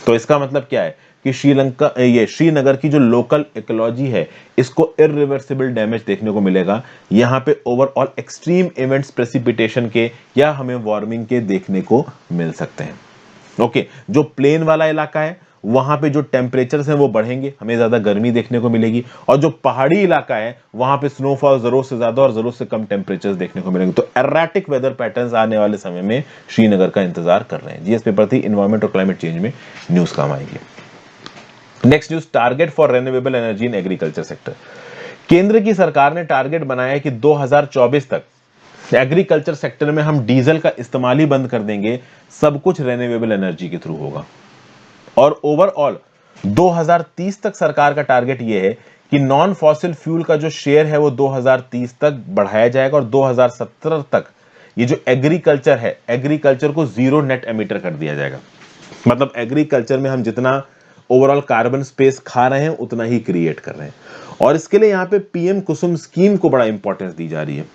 तो इसका मतलब क्या है कि श्रीनगर की जो लोकल इकोलॉजी है इसको इरिवर्सिबल डैमेज देखने को मिलेगा। यहां पे ओवरऑल एक्सट्रीम इवेंट्स प्रेसिपिटेशन के या हमें वार्मिंग के देखने को मिल सकते हैं। ओके, जो प्लेन वाला इलाका है वहां पे जो टेम्परेचर्स हैं वो बढ़ेंगे, हमें ज्यादा गर्मी देखने को मिलेगी, और जो पहाड़ी इलाका है वहां पे स्नोफॉल जरूरत से ज्यादा और जरूरत से कम टेम्परेचर्स देखने को मिलेंगे। तो एराटिक वेदर पैटर्न्स आने वाले समय में श्रीनगर का इंतजार कर रहे हैं। जीएस पेपर थी, एनवायरमेंट और क्लाइमेट चेंज में न्यूज काम आएगी। Next news, target for renewable energy in agriculture sector. केंद्र की सरकार ने टारगेट बनाया कि 2024 तक एग्रीकल्चर सेक्टर में हम डीजल का इस्तेमाल ही बंद कर देंगे, सब कुछ रिन्यूएबल एनर्जी के थ्रू होगा। और ओवरऑल 2030 तक सरकार का टारगेट यह है कि नॉन फॉसिल फ्यूल का जो शेयर है वो 2030 तक बढ़ाया जाएगा और 2070 तक ये जो एग्रीकल्चर है, एग्रीकल्चर को जीरो नेट एमिटर कर दिया जाएगा। मतलब एग्रीकल्चर में हम जितना ओवरऑल कार्बन स्पेस खा रहे हैं उतना ही क्रिएट कर रहे हैं। और इसके लिए यहां पे पीएम कुसुम स्कीम को बड़ा इंपॉर्टेंस दी जा रही है।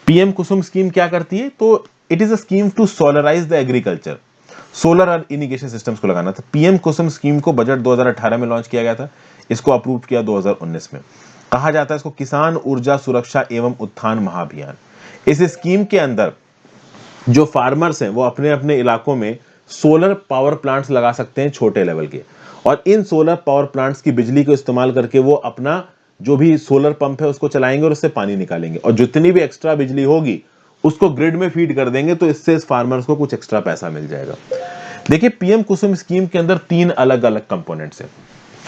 पीएम कुसुम स्कीम क्या करती है? तो it is a scheme to solarize the agriculture, solar और इरिगेशन सिस्टम्स को लगाना था। पीएम कुसुम स्कीम को बजट 2018 में लॉन्च किया गया था, इसको अप्रूव किया 2019 में। कहा जाता है इसको किसान ऊर्जा सुरक्षा एवं उत्थान महाअभियान। इस स्कीम के अंदर जो फार्मर्स हैं वो अपने अपने इलाकों में सोलर पावर प्लांट्स लगा सकते हैं छोटे लेवल के, और इन सोलर पावर प्लांट्स की बिजली को इस्तेमाल करके वो अपना जो भी सोलर पंप है उसको चलाएंगे और उससे पानी निकालेंगे, और जितनी भी एक्स्ट्रा बिजली होगी उसको ग्रिड में फीड कर देंगे, तो इससे इस फार्मर्स को कुछ एक्स्ट्रा पैसा मिल जाएगा। देखिए, पीएम कुसुम स्कीम के अंदर 3 अलग अलग कंपोनेंट्स हैं,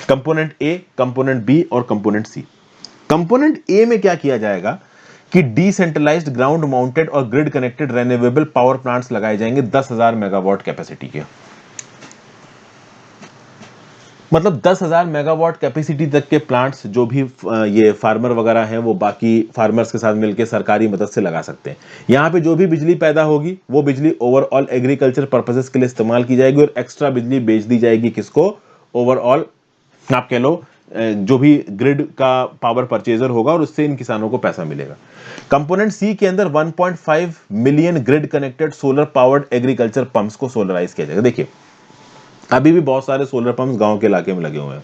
कंपोनेंट ए, कंपोनेंट बी और कंपोनेंट सी। कंपोनेंट ए में क्या किया जाएगा कि डिसेंट्रलाइज्ड ग्राउंड माउंटेड और grid connected renewable power plants लगाए जाएंगे 10,000 मेगावाट कैपेसिटी के। मतलब 10,000 मेगावाट कैपेसिटी तक के प्लांट्स जो भी ये फार्मर वगैरह हैं वो बाकी फार्मर्स के साथ मिलकर सरकारी मदद से लगा सकते हैं। यहाँ पे जो भी बिजली पैदा होगी वो बिजली ओवरऑल एग्रीकल्चर पर्पसेस के लिए इस्तेमाल की जाएगी और एक्स्ट्रा बिजली बेच दी जाएगी किसको? ओवरऑल आप कह लो जो भी ग्रिड का पावर परचेजर होगा, और उससे इन किसानों को पैसा मिलेगा। कंपोनेंट सी के अंदर 1.5 million grid connected solar powered agriculture pumps को सोलराइज किया जाएगा। देखिए, अभी भी बहुत सारे सोलर पंप्स गांव के इलाके में लगे हुए हैं।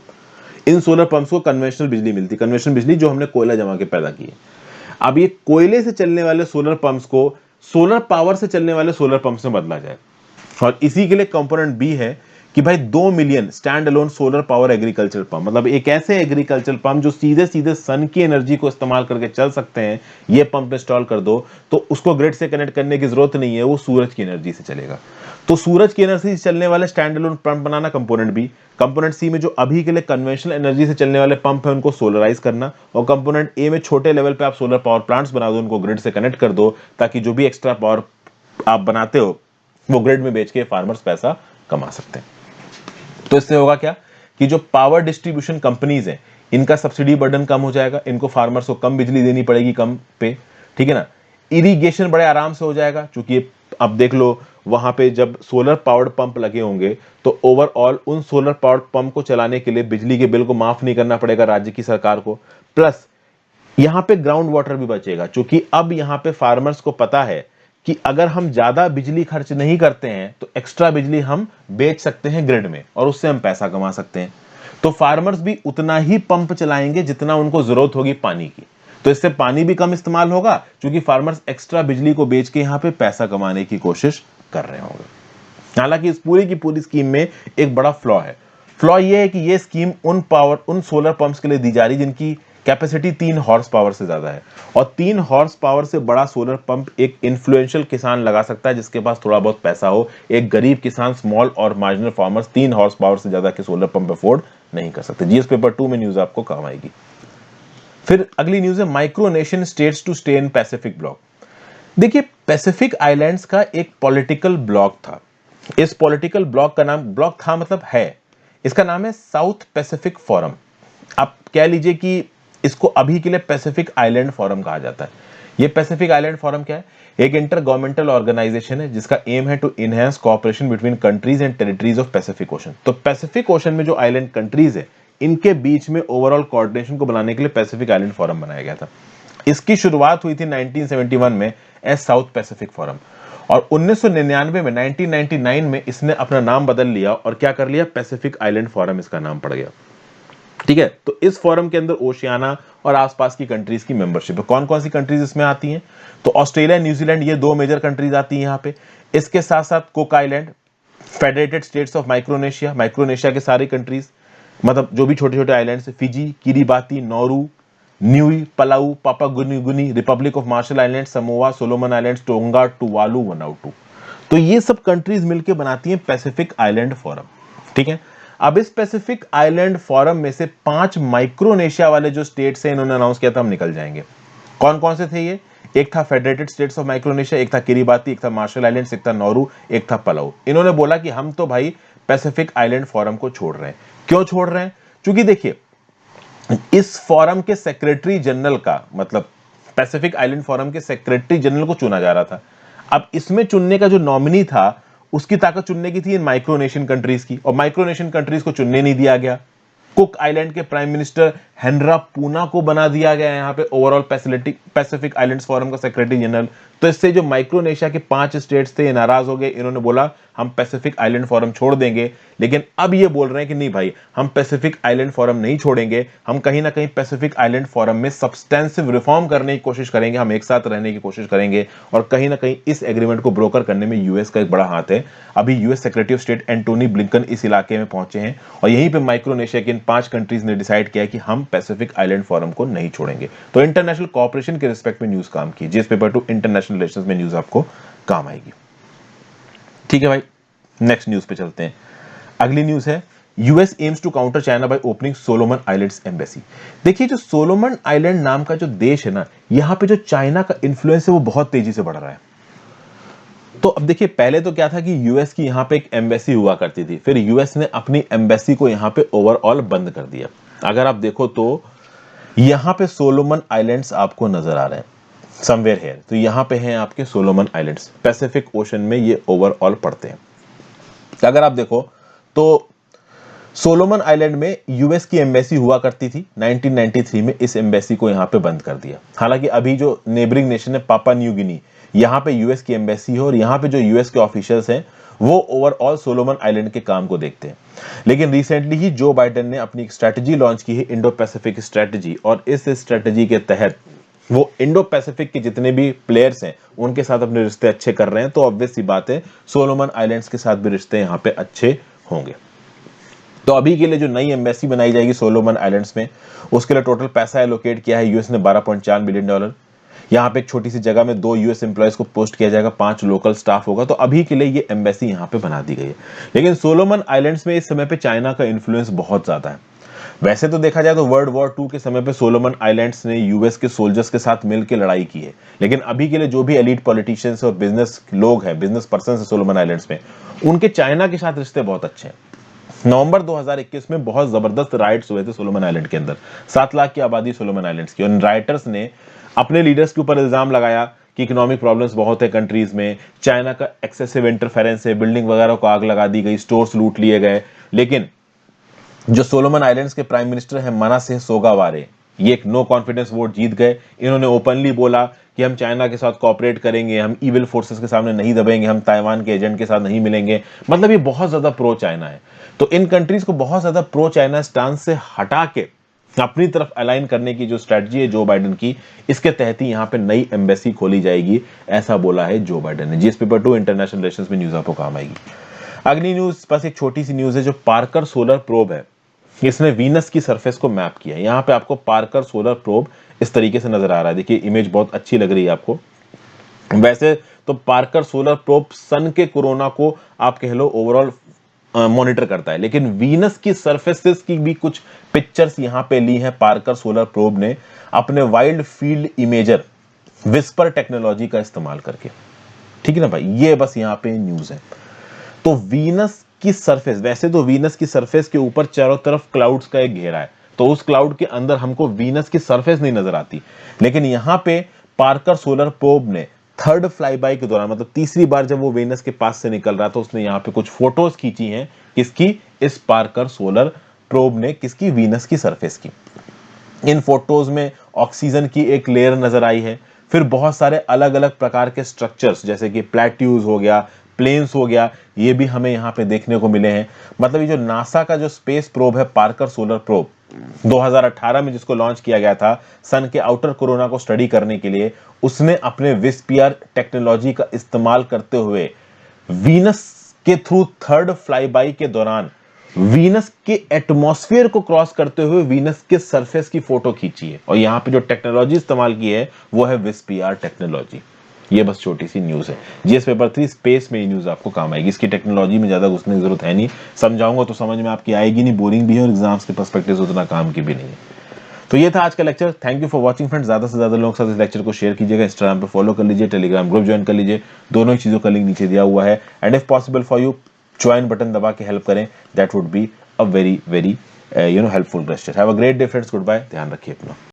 इन सोलर पंप्स को कन्वेंशनल बिजली मिलती है, कन्वेंशनल बिजली जो हमने कोयला जमा के पैदा की है। अब ये कोयले से चलने वाले सोलर पंप्स को सोलर पावर से चलने वाले सोलर पंप्स में बदला जाए, और इसी के लिए कंपोनेंट बी है कि भाई 2 million stand alone solar power agriculture pump, मतलब एक ऐसे एग्रीकल्चर पंप जो सीधे सीधे सन की एनर्जी को इस्तेमाल करके चल सकते हैं, ये पंप इंस्टॉल कर दो तो उसको ग्रिड से कनेक्ट करने की जरूरत नहीं है, वो सूरज की एनर्जी से चलेगा। तो सूरज की एनर्जी से चलने वाले स्टैंड अलोन पंप बनाना कंपोनेंट बी। कंपोनेंट सी में जो अभी के लिए कन्वेंशनल एनर्जी से चलने वाले पंप है उनको सोलराइज करना, और कंपोनेंट ए में छोटे लेवल पे आप सोलर पावर प्लांट्स बना दो, उनको ग्रिड से कनेक्ट कर दो, ताकि जो भी एक्स्ट्रा पावर आप बनाते हो वो ग्रिड में बेच के फार्मर्स पैसा कमा सकते हैं। तो इससे होगा क्या कि जो पावर डिस्ट्रीब्यूशन कंपनीज हैं इनका सब्सिडी बर्डन कम हो जाएगा, इनको फार्मर्स को कम बिजली देनी पड़ेगी कम पे, ठीक है ना। इरिगेशन बड़े आराम से हो जाएगा, क्योंकि अब देख लो वहां पे जब सोलर पावर्ड पंप लगे होंगे तो ओवरऑल उन सोलर पावर्ड पंप को चलाने के लिए बिजली के बिल को माफ नहीं करना पड़ेगा राज्य की सरकार को। प्लस यहां पे ग्राउंड वाटर भी बचेगा, क्योंकि अब यहां पे फार्मर्स को पता है कि अगर हम ज्यादा बिजली खर्च नहीं करते हैं तो एक्स्ट्रा बिजली हम बेच सकते हैं ग्रिड में और उससे हम पैसा कमा सकते हैं। तो फार्मर्स भी उतना ही पंप चलाएंगे जितना उनको जरूरत होगी पानी की, तो इससे पानी भी कम इस्तेमाल होगा, क्योंकि फार्मर्स एक्स्ट्रा बिजली को बेच के यहां पे पैसा कमाने की कोशिश कर रहे होंगे। हालांकि इस पूरी की पूरी स्कीम में एक बड़ा फ्लॉ है। फ्लॉ ये है कि ये स्कीम उन सोलर पंप्स के लिए दी जा रही जिनकी कैपेसिटी 3 हॉर्स पावर से ज्यादा है, और 3 हॉर्स पावर से बड़ा सोलर पंप एक इन्फ्लुएंशियल किसान लगा सकता है जिसके पास थोड़ा बहुत पैसा हो। एक गरीब किसान, स्मॉल और मार्जिनल फार्मर्स 3 हॉर्स पावर से ज्यादा के सोलर पंप अफोर्ड नहीं कर सकते। जीएस पेपर 2 में न्यूज आपको काम आएगी। फिर अगली न्यूज है Micronesian states to stay in Pacific bloc. देखिए, पैसिफिक आइलैंड्स का एक पॉलिटिकल ब्लॉक था। इस पॉलिटिकल ब्लॉक का नाम, ब्लॉक था मतलब है, इसका नाम है साउथ पैसिफिक फोरम। आप कह लीजिए कि इसको अभी के लिए पैसिफिक आइलैंड फोरम कहा जाता है। ये पैसिफिक आइलैंड फोरम क्या है? एक इंटर गवर्नमेंटल ऑर्गेनाइजेशन है जिसका एम है to enhance cooperation between countries and territories of Pacific Ocean. तो पैसिफिक ओशन में जो आइलैंड कंट्रीज है इनके बीच में ओवरऑल कोऑर्डिनेशन को बनाने के लिए पैसिफिक आइलैंड फोरम बनाया गया था। इसकी शुरुआत हुई थी 1971 में एज साउथ पैसिफिक फोरम, और 1999 में 1999 में इसने अपना नाम बदल लिया और क्या कर लिया, पैसिफिक आइलैंड फोरम इसका नाम पड़ गया। ठीक है, तो इस फोरम के अंदर ओशियाना और आसपास की कंट्रीज की मेंबरशिप है। कौन कौन सी कंट्रीज इसमें आती हैं? तो ऑस्ट्रेलिया, न्यूजीलैंड, ये 2 मेजर कंट्रीज आती हैं यहाँ पे। इसके साथ साथ Cook Island, Federated States of Micronesia, Micronesia के सारे कंट्रीज, मतलब जो भी छोटे छोटे islands, Fiji, Kiribati, Nauru, Niue, Palau, Papua Guinea, Republic of Marshall Island, Samoa, Solomon Islands, Tonga, Tuvalu, Vanuatu. तो ये सब कंट्रीज मिलकर बनाती हैं पैसिफिक आइलैंड फोरम। ठीक है, अब इस पैसिफिक आइलैंड फोरम में से 5 माइक्रोनेशिया वाले जो स्टेट्स हैं इन्होंने अनाउंस किया था हम निकल जाएंगे। कौन कौन से थे ये? एक था फेडरेटेड स्टेट्स ऑफ माइक्रोनेशिया, एक था किरिबाती, एक था मार्शल आइलैंड्स, एक था नौरू, एक था पलाऊ। इन्होंने बोला कि हम तो भाई पैसिफिक आइलैंड फोरम को छोड़ रहे हैं। क्यों छोड़ रहे हैं? क्योंकि देखिए इस फोरम के सेक्रेटरी जनरल का मतलब पैसिफिक आइलैंड फोरम के सेक्रेटरी जनरल को चुना जा रहा था। अब इसमें चुनने का जो नॉमिनी था उसकी ताकत चुनने की थी इन माइक्रोनेशियन कंट्रीज की, और माइक्रोनेशियन कंट्रीज को चुनने नहीं दिया गया। कुक आइलैंड के प्राइम मिनिस्टर हेनरा पूना को बना दिया गया यहां पे ओवरऑल पैसिफिक आइलैंड्स फोरम का सेक्रेटरी जनरल। तो इससे जो माइक्रोनेशिया के 5 स्टेट्स थे नाराज हो गए, इन्होंने बोला हम पैसिफिक आइलैंड फोरम छोड़ देंगे। लेकिन अब ये बोल रहे हैं कि नहीं भाई, हम पैसिफिक आइलैंड फोरम नहीं छोड़ेंगे, हम कहीं ना कहीं पैसिफिक आइलैंड फोरम में सब्सटेंसिव रिफॉर्म करने की कोशिश करेंगे, हम एक साथ रहने की कोशिश करेंगे, और कहीं ना कहीं इस एग्रीमेंट को ब्रोकर करने में यूएस का एक बड़ा हाथ है। अभी US secretary of state Antony Blinken इस इलाके में पहुंचे हैं और यहीं पे माइक्रोनेशिया के इन 5 कंट्रीज ने डिसाइड किया कि हम पैसिफिक आइलैंड फोरम को नहीं छोड़ेंगे। तो इंटरनेशनल कोऑपरेशन के रिस्पेक्ट में न्यूज काम की, जिस पेपर टू इंटरनेशनल रिलेशंस में न्यूज आपको काम आएगी। ठीक है भाई, नेक्स्ट न्यूज पे चलते हैं। अगली न्यूज है US aims to counter China by opening Solomon Islands embassy. देखिए जो सोलोमन आइलैंड नाम का जो देश है ना, यहां पे जो चाइना का इन्फ्लुएंस है वो बहुत तेजी से बढ़ रहा है। तो अब देखिए पहले तो क्या था कि यूएस की यहां पे एक एम्बेसी हुआ करती थी, फिर यूएस ने अपनी एम्बेसी को यहां पे ओवरऑल बंद कर दिया। अगर आप देखो तो यहां पे सोलोमन आइलैंड्स आपको नजर आ रहे हैं समवेयर हियर। तो यहां पे हैं आपके सोलोमन आइलैंड्स, पैसिफिक ओशन में ये ओवरऑल पड़ते हैं। अगर आप देखो तो सोलोमन आइलैंड में यूएस की एम्बेसी हुआ करती थी, 1993 में इस एम्बेसी को यहां पे बंद कर दिया। हालांकि अभी जो नेबरिंग नेशन है पापा न्यू गिनी, यहां पे यूएस की एम्बेसी है और यहां पे जो यूएस के ऑफिशियल्स हैं वो ओवरऑल सोलोमन आइलैंड के काम को देखते हैं। लेकिन रिसेंटली ही जो बाइडेन ने अपनी एक स्ट्रैटेजी लॉन्च की है, इंडो पैसिफिक स्ट्रैटेजी, और इस स्ट्रैटेजी के तहत वो इंडो पैसिफिक के जितने भी प्लेयर्स हैं उनके साथ अपने रिश्ते अच्छे कर रहे हैं। तो ऑब्वियस सी बात है सोलोमन आइलैंड्स के साथ भी रिश्ते यहाँ पे अच्छे होंगे। तो अभी के लिए जो नई एम्बेसी बनाई जाएगी सोलोमन आइलैंड्स में, उसके लिए टोटल पैसा एलोकेट किया है यूएस ने $12.4 मिलियन। यहाँ पे एक छोटी सी जगह में 2 यूएस एम्प्लॉयज को पोस्ट किया जाएगा, 5 लोकल स्टाफ होगा। तो अभी के लिए ये एम्बेसी यहाँ पे बना दी गई है। लेकिन सोलोमन आइलैंड्स में इस समय पे चाइना का इन्फ्लुएंस बहुत ज्यादा है। वैसे तो देखा जाए तो वर्ल्ड वॉर 2 के समय पे सोलोमन आइलैंड्स ने यूएस के सोल्जर्स के साथ मिलकर लड़ाई की है। लेकिन अभी के लिए जो भी एलीट पॉलिटिशियंस और बिजनेस लोग हैं, बिजनेस पर्सन है सोलोमन आइलैंड्स में, उनके चाइना के साथ रिश्ते बहुत अच्छे हैं। नवंबर 2021 में बहुत जबरदस्त राइट्स हुए थे सोलोमन आइलैंड के अंदर, 7 लाख की आबादी सोलोमन आइलैंड्स की, और राइटर्स ने अपने लीडर्स के ऊपर इल्जाम लगाया कि इकोनॉमिक प्रॉब्लम्स बहुत है कंट्रीज में, चाइना का एक्सेसिव इंटरफेरेंस है, बिल्डिंग वगैरह को आग लगा दी गई, स्टोर्स लूट लिए गए। लेकिन जो सोलोमन आइलैंड्स के प्राइम मिनिस्टर हैं मनासेह सोगावारे, ये एक नो कॉन्फिडेंस वोट जीत गए। इन्होंने ओपनली बोला कि हम चाइना के साथ कोऑपरेट करेंगे, हम इविल फोर्सेस के सामने नहीं दबेंगे, हम ताइवान के एजेंट के साथ नहीं मिलेंगे। मतलब ये बहुत ज्यादा प्रो चाइना है। तो इन कंट्रीज को बहुत ज्यादा प्रो चाइना स्टांस से हटा के अपनी तरफ अलाइन करने की जो स्ट्रेटजी है जो बाइडेन की, इसके तहत ही यहाँ पे नई एम्बेसी खोली जाएगी, ऐसा बोला है जो बाइडेन ने। जीएस पेपर 2 इंटरनेशनल रिलेशंस में न्यूज आपको काम आएगी। अगली न्यूज बस एक छोटी सी न्यूज है, जो पार्कर सोलर प्रोब है, इसने वीनस की सरफेस को मैप किया है। यहाँ पे आपको पार्कर सोलर प्रोब इस तरीके से नजर आ रहा है। देखिए इमेज बहुत अच्छी लग रही है आपको। वैसे तो पार्कर सोलर प्रोब सन के कोरोना को आप कह लो ओवरऑल मॉनिटर करता है, लेकिन वीनस की सरफेसेस की भी कुछ पिक्चर्स यहाँ पे ली हैं पार्कर सोलर प्रोब ने अपने wild field imager whisper technology का इस्तेमाल करके। ठीक है ना भाई, ये बस यहाँ पे न्यूज है। तो वीनस की सरफेस, वैसे तो वीनस की सरफेस के ऊपर चारों तरफ क्लाउड्स का एक घेरा है, तो उस क्लाउड के अंदर हमको वीनस की सरफेस नहीं नजर आती। लेकिन यहां पे पार्कर सोलर प्रोब ने थर्ड फ्लाई बाय के दौरान, मतलब तीसरी बार जब वो वीनस के पास से निकल रहा था, उसने यहाँ पे कुछ फोटोज खींची हैं। किसकी? इस पार्कर सोलर प्रोब ने। किसकी? वीनस की सरफेस की। इन फोटोज में ऑक्सीजन की एक लेयर नजर आई है, फिर बहुत सारे अलग अलग प्रकार के स्ट्रक्चर्स जैसे कि प्लेट्यूज हो गया, प्लेन्स हो गया, ये भी हमें यहाँ पे देखने को मिले हैं। मतलब ये जो नासा का जो स्पेस प्रोब है पार्कर सोलर प्रोब, 2018 में जिसको लॉन्च किया गया था सन के आउटर कोरोना को स्टडी करने के लिए, उसने अपने विस्पीआर टेक्नोलॉजी का इस्तेमाल करते हुए वीनस के थ्रू थर्ड फ्लाई बाई के दौरान वीनस के एटमॉस्फेयर को क्रॉस करते हुए वीनस के सरफेस की फोटो खींची है। और यहां पे जो टेक्नोलॉजी इस्तेमाल की है वो है विस्पीआर टेक्नोलॉजी। ये बस छोटी सी न्यूज़ है। जीएस पेपर 3 स्पेस में ये न्यूज़ आपको काम आएगी। इसकी टेक्नोलॉजी में ज़्यादा घुसने की जरूरत है नहीं, समझाऊंगा तो समझ में आपकी आएगी नहीं, बोरिंग भी है और एग्जाम्स के पर्सपेक्टिव से उतना काम की भी नहीं है। तो ये था आज का lecture. Thank you for watching friends. ज्यादा से ज्यादा लोगों के साथ इस लेक्चर को शेयर कीजिएगा, इंस्टाग्राम पे फॉलो कर लीजिए, टेलीग्राम ग्रुप ज्वाइन कर लीजिए, दोनों ही चीजों का लिंक नीचे दिया हुआ है। And if possible for you, join button दबा के हेल्प करें, that would be a very very helpful gesture. Have a great day friends, goodbye, ध्यान रखिए अपना।